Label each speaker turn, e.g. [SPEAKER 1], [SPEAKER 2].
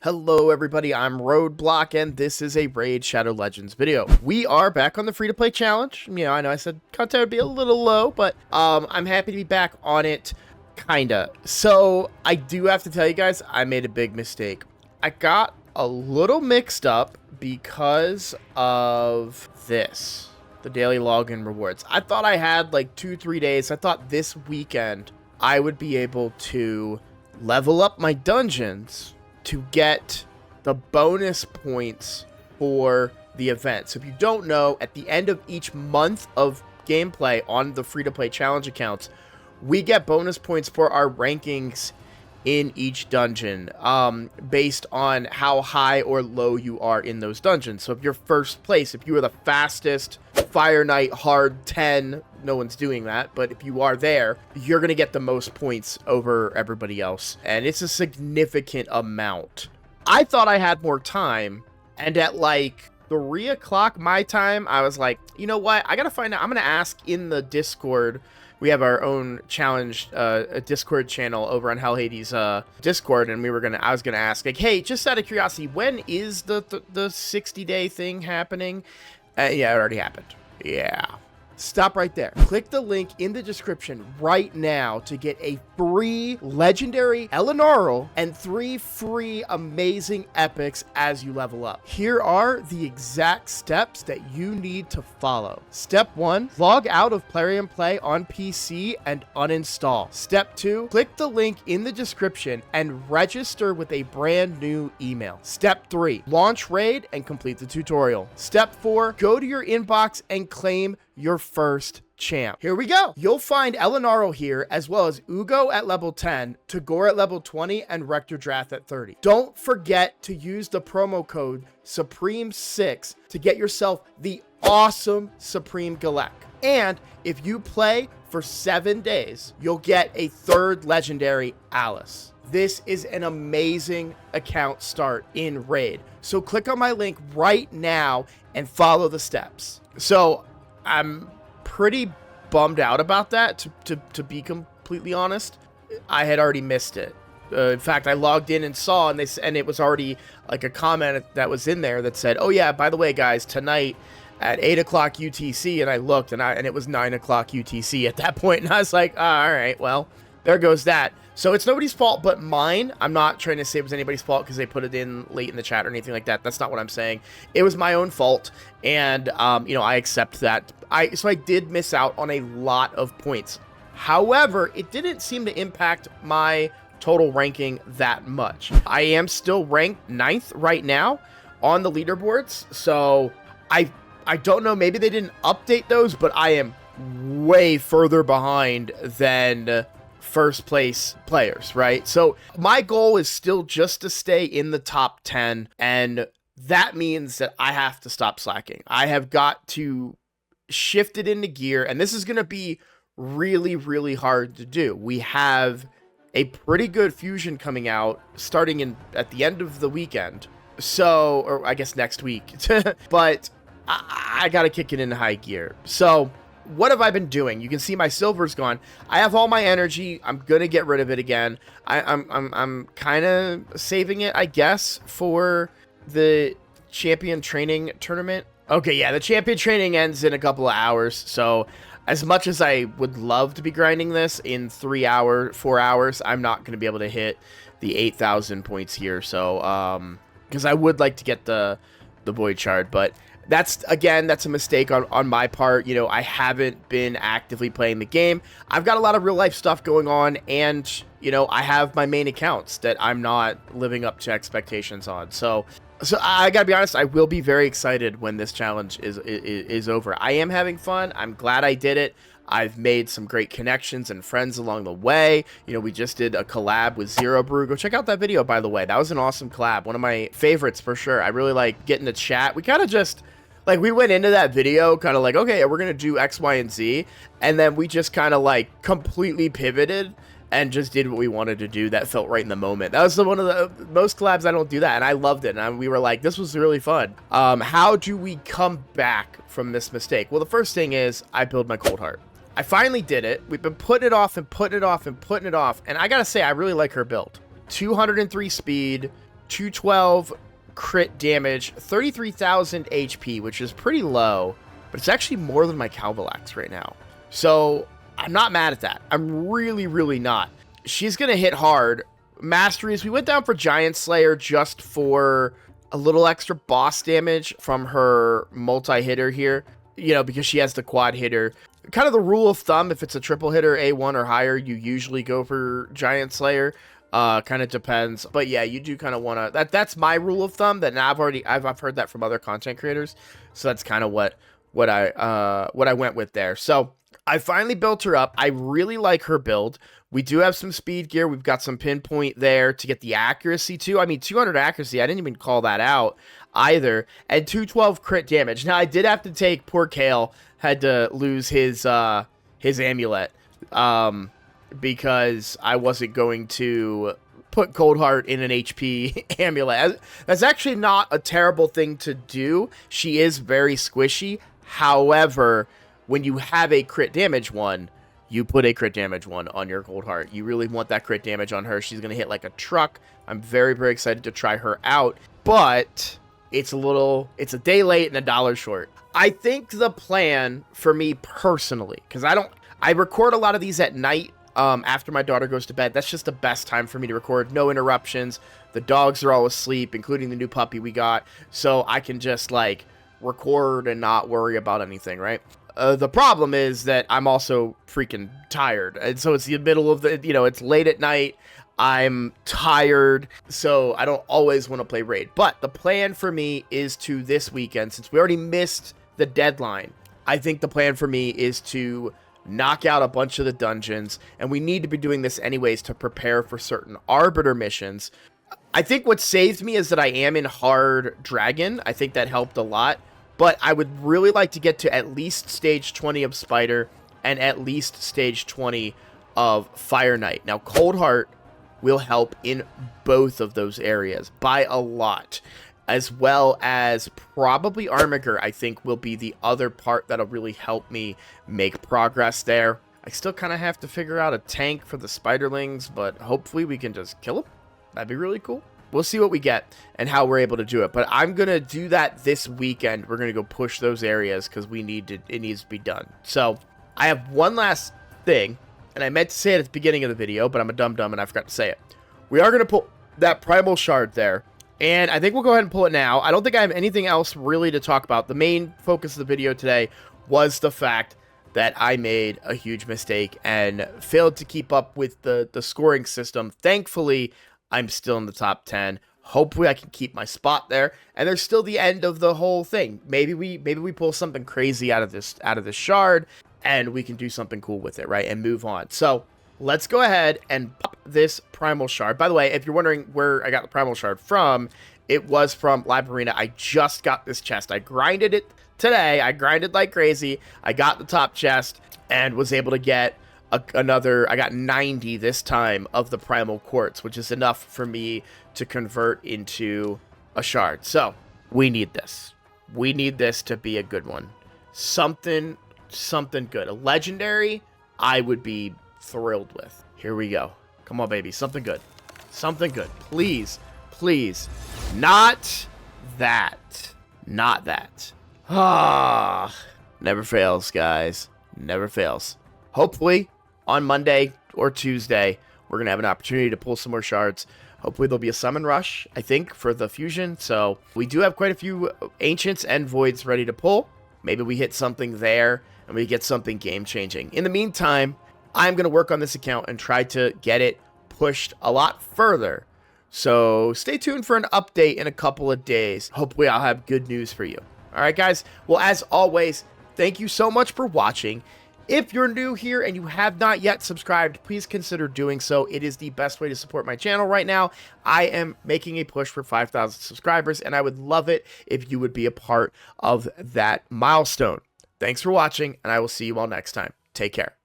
[SPEAKER 1] Hello everybody, I'm Roadblock and this is a Raid Shadow Legends video. We are back on the free-to-play challenge. You know, I know I said content would be a little low, but I'm happy to be back on it, kinda. So, I do have to tell you guys, I made a big mistake. I got a little mixed up because of this. The daily login rewards. I thought I had like 2-3 days. I thought this weekend I would be able to level up my dungeons to get the bonus points for the event. So if you don't know, at the end of each month of gameplay on the free-to-play challenge accounts, we get bonus points for our rankings in each dungeon, based on how high or low you are in those dungeons. So if you're first place, if you are the fastest Fire Knight hard 10, no one's doing that, but if you are there, you're going to get the most points over everybody else, and it's a significant amount. I thought I had more time, and at like 3 o'clock my time, I was like, you know what, I gotta find out. I'm gonna ask in the Discord. We have our own challenge, a Discord channel over on Hell Hades Discord, and I was gonna ask, like, hey, just out of curiosity, when is the 60-day thing happening? Yeah, it already happened. Yeah. Stop right there. Click the link in the description right now to get a free legendary Elenaril and 3 free amazing epics as you level up. Here are the exact steps that you need to follow. Step 1, log out of Plarium Play on PC and uninstall. Step 2, click the link in the description and register with a brand new email. Step 3, launch raid and complete the tutorial. Step 4, go to your inbox and claim your first champ. Here we go. You'll find Elenaril here, as well as Uugo at level 10, Tagoar at level 20, and Rector Drath at 30. Don't forget to use the promo code Supreme6 to get yourself the awesome Supreme Galek. And if you play for 7 days, you'll get a 3rd legendary Alice. This is an amazing account start in Raid. So click on my link right now and follow the steps. So I'm pretty bummed out about that, to be completely honest. I had already missed it. In fact, I logged in and saw, and it was already like a comment that was in there that said, oh yeah, by the way, guys, tonight at 8 o'clock UTC, and I looked, and it was 9 o'clock UTC at that point, and I was like, oh, all right, well, there goes that. So it's nobody's fault but mine. I'm not trying to say it was anybody's fault because they put it in late in the chat or anything like that. That's not what I'm saying. It was my own fault, and you know, I accept that. So I did miss out on a lot of points. However, it didn't seem to impact my total ranking that much. I am still ranked 9th right now on the leaderboards, so I don't know, maybe they didn't update those, but I am way further behind than first place players, right? So my goal is still just to stay in the top 10, and that means that I have to stop slacking. I have got to shift it into gear, and this is going to be really, really hard to do. We have a pretty good fusion coming out starting at the end of the weekend, so, or I guess next week, but I got to kick it into high gear. So what have I been doing? You can see my silver's gone. I have all my energy. I'm gonna get rid of it again. I'm kind of saving it, I guess, for the champion training tournament. Okay, yeah, the champion training ends in a couple of hours. So as much as I would love to be grinding this in 4 hours, I'm not gonna be able to hit the 8,000 points here. So because I would like to get the void shard, but that's a mistake on my part. You know, I haven't been actively playing the game. I've got a lot of real life stuff going on, and, you know, I have my main accounts that I'm not living up to expectations on. So I gotta be honest, I will be very excited when this challenge is over. I am having fun. I'm glad I did it. I've made some great connections and friends along the way. You know, we just did a collab with Zero Brew. Go check out that video, by the way. That was an awesome collab. One of my favorites for sure. I really like getting to chat. We kind of just, like, we went into that video kind of like, okay, we're going to do X, Y, and Z. And then we just kind of like completely pivoted and just did what we wanted to do. That felt right in the moment. That was one of the most collabs I don't do that, and I loved it. And we were like, this was really fun. How do we come back from this mistake? Well, the first thing is I build my Coldheart. I finally did it. We've been putting it off and putting it off and putting it off, and I gotta say, I really like her build. 203 speed, 212 crit damage, 33,000 HP, which is pretty low, but it's actually more than my Calvalax right now. So I'm not mad at that. I'm really, really not. She's going to hit hard. Masteries, we went down for Giant Slayer just for a little extra boss damage from her multi-hitter here, you know, because she has the quad hitter. Kind of the rule of thumb, if it's a triple hitter, A1 or higher, you usually go for Giant Slayer. Kind of depends, but yeah, you do kind of want to, that's my rule of thumb, that now I've heard that from other content creators. So that's kind of what I went with there. So I finally built her up. I really like her build. We do have some speed gear. We've got some pinpoint there to get the accuracy too. I mean, 200 accuracy. I didn't even call that out either. And 212 crit damage. Now I did have to take, poor Kale had to lose his amulet. Because I wasn't going to put Coldheart in an HP amulet. That's actually not a terrible thing to do. She is very squishy. However, when you have a crit damage one, you put a crit damage one on your Coldheart. You really want that crit damage on her. She's going to hit like a truck. I'm very, very excited to try her out. But it's a day late and $1 short. I think the plan for me personally, because I record a lot of these at night. After my daughter goes to bed, that's just the best time for me to record. No interruptions. The dogs are all asleep, including the new puppy we got. So I can just like record and not worry about anything, right? The problem is that I'm also freaking tired. And so it's the middle of the, it's late at night. I'm tired. So I don't always want to play Raid. But the plan for me is to this weekend, since we already missed the deadline, I think the plan for me is to knock out a bunch of the dungeons, and we need to be doing this anyways to prepare for certain Arbiter missions. I think what saved me is that I am in hard Dragon. I think that helped a lot, but I would really like to get to at least stage 20 of Spider and at least stage 20 of Fire Knight. Now, Coldheart will help in both of those areas by a lot, as well as probably Armiger, I think, will be the other part that'll really help me make progress there. I still kind of have to figure out a tank for the Spiderlings, but hopefully we can just kill them. That'd be really cool. We'll see what we get and how we're able to do it, but I'm going to do that this weekend. We're going to go push those areas because it needs to be done. So I have one last thing, and I meant to say it at the beginning of the video, but I'm a dum-dum and I forgot to say it. We are going to pull that Primal Shard there. And I think we'll go ahead and pull it now. I don't think I have anything else really to talk about. The main focus of the video today was the fact that I made a huge mistake and failed to keep up with the scoring system. Thankfully, I'm still in the top 10. Hopefully, I can keep my spot there. And there's still the end of the whole thing. Maybe we pull something crazy out of this shard, and we can do something cool with it, right? And move on. So let's go ahead and pop this Primal Shard. By the way, if you're wondering where I got the Primal Shard from, it was from Live Arena. I just got this chest. I grinded it today. I grinded like crazy. I got the top chest and was able to get another. I got 90 this time of the Primal Quartz, which is enough for me to convert into a shard. So we need this. We need this to be a good one. Something good. A legendary, I would be thrilled with. Here we go. Come on, baby. Something good. Something good. Please. Please. Not that. Not that. Ah. Never fails, guys. Never fails. Hopefully, on Monday or Tuesday, we're going to have an opportunity to pull some more shards. Hopefully, there'll be a summon rush, I think, for the fusion. So, we do have quite a few ancients and voids ready to pull. Maybe we hit something there, and we get something game-changing. In the meantime, I'm going to work on this account and try to get it pushed a lot further. So stay tuned for an update in a couple of days. Hopefully I'll have good news for you. All right, guys. Well, as always, thank you so much for watching. If you're new here and you have not yet subscribed, please consider doing so. It is the best way to support my channel right now. I am making a push for 5,000 subscribers, and I would love it if you would be a part of that milestone. Thanks for watching, and I will see you all next time. Take care.